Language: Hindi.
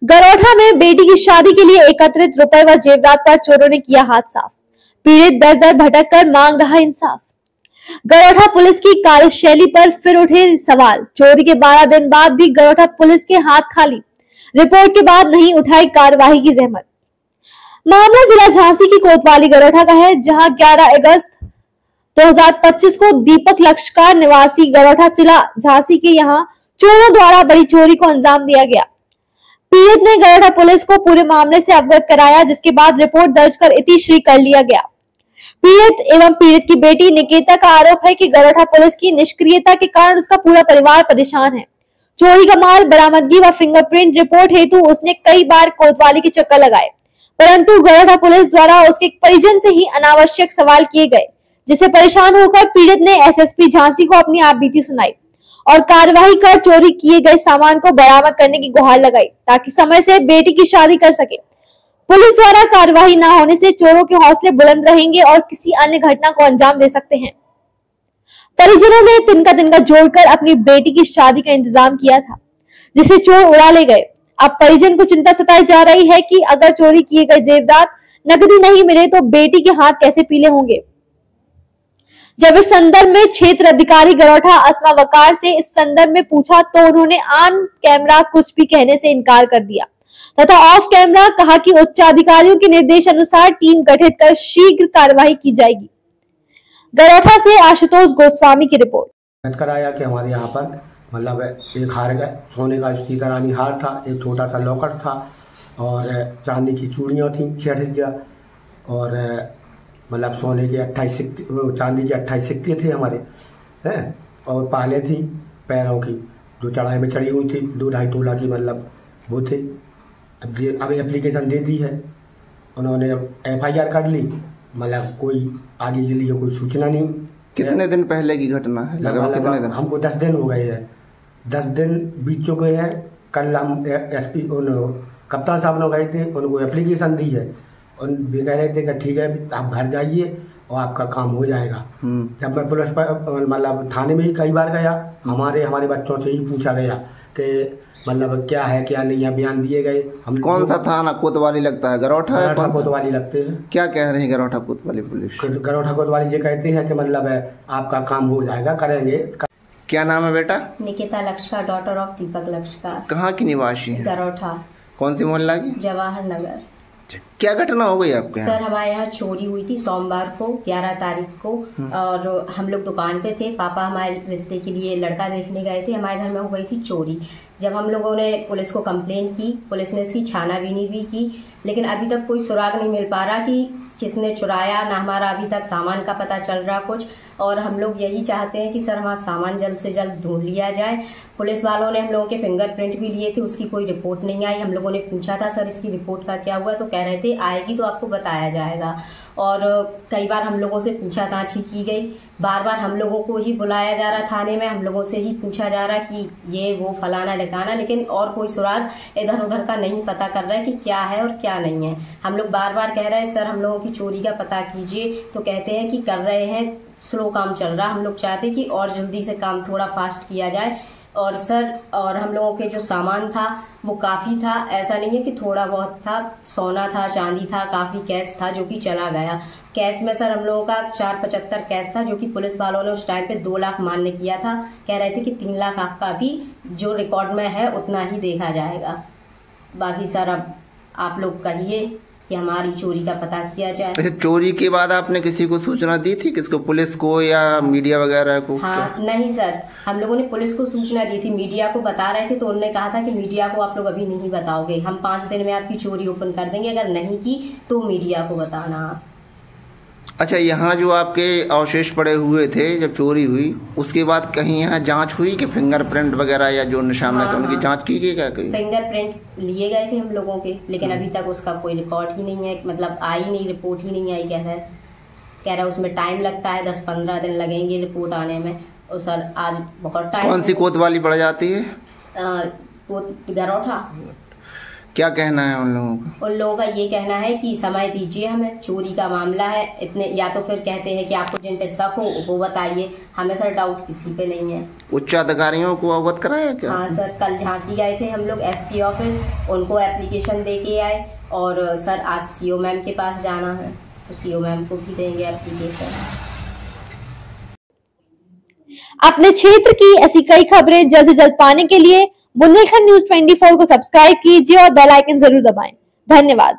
गरोठा में बेटी की शादी के लिए एकत्रित रुपए व जेवरात पर चोरों ने किया हाथ साफ। पीड़ित दर दर भटक कर मांग रहा इंसाफ। गरोठा पुलिस की कार्यशैली पर फिर उठे सवाल। चोरी के 12 दिन बाद भी गरोठा पुलिस के हाथ खाली। रिपोर्ट के बाद नहीं उठाई कार्यवाही की जहमत। मामला जिला झांसी की कोतवाली गरोठा का है, जहां 11 अगस्त 2025 को दीपक लक्षकार निवासी गरोठा जिला झांसी के यहां चोरों द्वारा बड़ी चोरी को अंजाम दिया गया। पीड़ित ने गरोठा पुलिस को पूरे मामले से अवगत कराया, जिसके बाद रिपोर्ट दर्ज कर इतिश्री कर लिया गया। पीड़ित एवं पीड़ित की बेटी निकेता का आरोप है कि गरोठा पुलिस की निष्क्रियता के कारण उसका पूरा परिवार परेशान है। चोरी का माल बरामदगी व फिंगरप्रिंट रिपोर्ट हेतु उसने कई बार कोतवाली के चक्कर लगाए, परंतु गरोठा पुलिस द्वारा उसके परिजन से ही अनावश्यक सवाल किए गए, जिससे परेशान होकर पीड़ित ने एसएसपी झांसी को अपनी आपबीती सुनाई और कार्यवाही कर चोरी किए गए सामान को बरामद करने की गुहार लगाई, ताकि समय से बेटी की शादी कर सके। पुलिस द्वारा कार्यवाही न होने से चोरों के हौसले बुलंद रहेंगे और किसी अन्य घटना को अंजाम दे सकते हैं। परिजनों ने तिनका जोड़कर अपनी बेटी की शादी का इंतजाम किया था, जिसे चोर उड़ा ले गए। अब परिजन को चिंता सताई जा रही है कि अगर चोरी किए गए जेवरात नकदी नहीं मिले तो बेटी के हाथ कैसे पीले होंगे। जब इस संदर्भ में क्षेत्र अधिकारी गरोठा अस्मा वकार से इस संदर्भ में पूछा तो उन्होंने ऑन कैमरा कुछ भी कहने से इनकार कर दिया तथा ऑफ कैमरा कहा कि उच्च अधिकारियों के निर्देश अनुसार टीम गठित कर शीघ्र कार्यवाही की जाएगी। गरोठा से आशुतोष गोस्वामी की रिपोर्ट। कराया कि हमारे यहाँ पर मतलब एक हार का सोने का सीता रानी हार था, एक छोटा सा लॉकेट था और चांदी की चूड़ियाँ थी 6 और मतलब सोने के 28 सिक्के, चांदी के 28 सिक्के थे हमारे हैं और पाले थी पैरों की जो चढ़ाई में चढ़ी हुई थी 2-2.5 तोला की, मतलब वो थे। अब एप्लीकेशन दे दी है उन्होंने, FIR कर ली, मतलब कोई आगे के लिए कोई सूचना नहीं। कितने दिन पहले की घटना है? लगभग कितने दिन? हमको 10 दिन हो गए हैं, 10 दिन बीत चुके हैं। कल हम SP कप्तान साहब लोग गए थे, उनको एप्लीकेशन दी है और भी कह रहे थे कि ठीक है आप घर जाइए और आपका काम हो जाएगा। जब मैं पुलिस पर मतलब थाने में ही कई बार गया, हमारे बच्चों से ही पूछा गया कि मतलब क्या है क्या नहीं है, बयान दिए गए। हम कौन सा थाना कोतवाली लगता है? गरोठा कोतवाली लगते हैं। क्या कह रहे हैं गरोठा कोतवाली पुलिस? गरोठा कोतवाली ये कहते हैं कि मतलब है आपका काम हो जाएगा, करेंगे। क्या नाम है बेटा? निकेता लक्षकार, डॉटर ऑफ दीपक लक्षकार। कहाँ की निवासी है? गरोठा। कौन सी मोहल्ला की? जवाहर नगर। क्या घटना हो गई आपके यहाँ? सर हमारे यहाँ चोरी हुई थी सोमवार को 11 तारीख को और हम लोग दुकान पे थे। पापा हमारे रिश्ते के लिए लड़का देखने गए थे। हमारे घर में हो गई थी चोरी। जब हम लोगों ने पुलिस को कंप्लेन की, पुलिस ने इसकी छानाबीनी भी की, लेकिन अभी तक कोई सुराग नहीं मिल पा रहा कि किसने चुराया। ना हमारा अभी तक सामान का पता चल रहा कुछ, और हम लोग यही चाहते हैं कि सर हमारा सामान जल्द से जल्द ढूंढ लिया जाए। पुलिस वालों ने हम लोगों के फिंगरप्रिंट भी लिए थे, उसकी कोई रिपोर्ट नहीं आई। हम लोगों ने पूछा था सर इसकी रिपोर्ट का क्या हुआ, तो कह रहे थे आएगी तो आपको बताया जाएगा। और कई बार हम लोगों से पूछा ताछी की गई, बार बार हम लोगों को ही बुलाया जा रहा थाने में, हम लोगों से ही पूछा जा रहा कि ये वो फलाना ढिकाना, लेकिन और कोई सुराग इधर उधर का नहीं पता कर रहा है कि क्या है और क्या नहीं है। हम लोग बार बार कह रहे हैं सर हम लोगों की चोरी का पता कीजिए, तो कहते हैं कि कर रहे हैं, स्लो काम चल रहा। हम लोग चाहते कि और जल्दी से काम थोड़ा फास्ट किया जाए। और सर और हम लोगों के जो सामान था वो काफी था, ऐसा नहीं है कि थोड़ा बहुत था। सोना था, चांदी था, काफी कैश था जो कि चला गया। कैश में सर हम लोगों का 475 कैश था, जो कि पुलिस वालों ने उस टाइम पे 2 लाख मान्य किया था। कह रहे थे कि 3 लाख आपका भी जो रिकॉर्ड में है उतना ही देखा जाएगा। बाकी सर अब आप लोग कहिए कि हमारी चोरी का पता किया जाए। अच्छा, चोरी के बाद आपने किसी को सूचना दी थी? किसको? पुलिस को या मीडिया वगैरह को? हाँ नहीं सर, हम लोगों ने पुलिस को सूचना दी थी। मीडिया को बता रहे थे तो उन्होंने कहा था कि मीडिया को आप लोग अभी नहीं बताओगे, हम 5 दिन में आपकी चोरी ओपन कर देंगे, अगर नहीं की तो मीडिया को बताना। अच्छा, यहाँ जो आपके अवशेष पड़े हुए थे जब चोरी हुई, उसके बाद कहीं यहाँ जांच हुई कि फिंगरप्रिंट वगैरह या जो निशान थे उनकी जांच की गई? क्या फिंगरप्रिंट लिए गए थे हम लोगों के, लेकिन अभी तक उसका कोई रिकॉर्ड ही नहीं है, मतलब आई नहीं, रिपोर्ट ही नहीं आई। कह रहा है उसमें टाइम लगता है, 10-15 दिन लगेंगे रिपोर्ट आने में। और सर आज बहुत टाइम। कौन सी कोतवाली पड़ जाती है? गरोठा। क्या कहना है उन लोगों का? उन लोगों का ये कहना है कि समय दीजिए, हमें चोरी का मामला है इतने, या तो फिर कहते हैं कि आपको जिन पे शक हो वो बताइए, हमें सर डाउट किसी पे नहीं है। उच्च अधिकारियों को अवगत कराया क्या? हाँ सर, कल झांसी गए थे हम लोग SP ऑफिस, उनको एप्लीकेशन दे के आए, और सर आज CO मैम के पास जाना है, तो CO मैम को भी देंगे एप्लीकेशन। अपने क्षेत्र की ऐसी कई खबरें जल्द से जल्द पाने के लिए बुंदेलखंड न्यूज 24 को सब्सक्राइब कीजिए और बेल आइकन जरूर दबाएं। धन्यवाद।